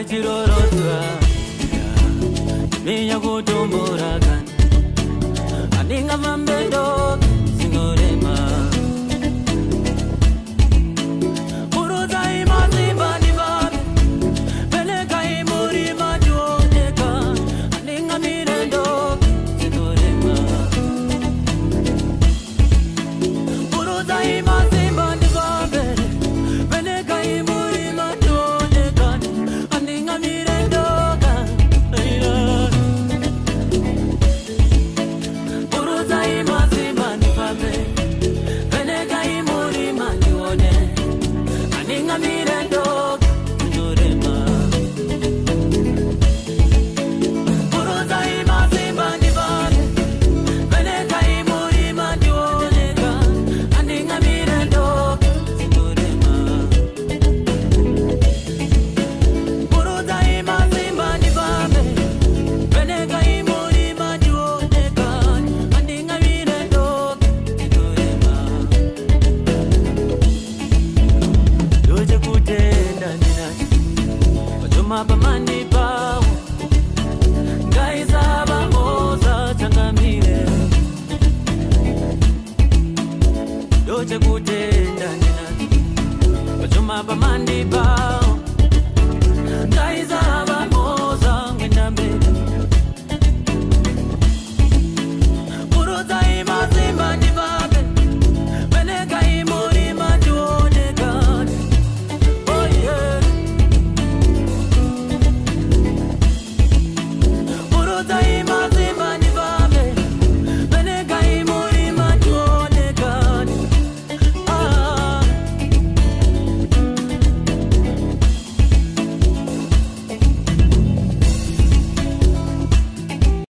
chirorotwa Minya kutomborakan Aninga mambendo Sinorema Uruza imazimba nivabe Peleka imuri majuoneka Aninga mirendo Sinorema Uruza imazimba nivabe Peleka imuri majuoneka Aninga mirendo Mapamani pao Gaiza bamoza changamire Doche kutenda nina Wachuma pamani pao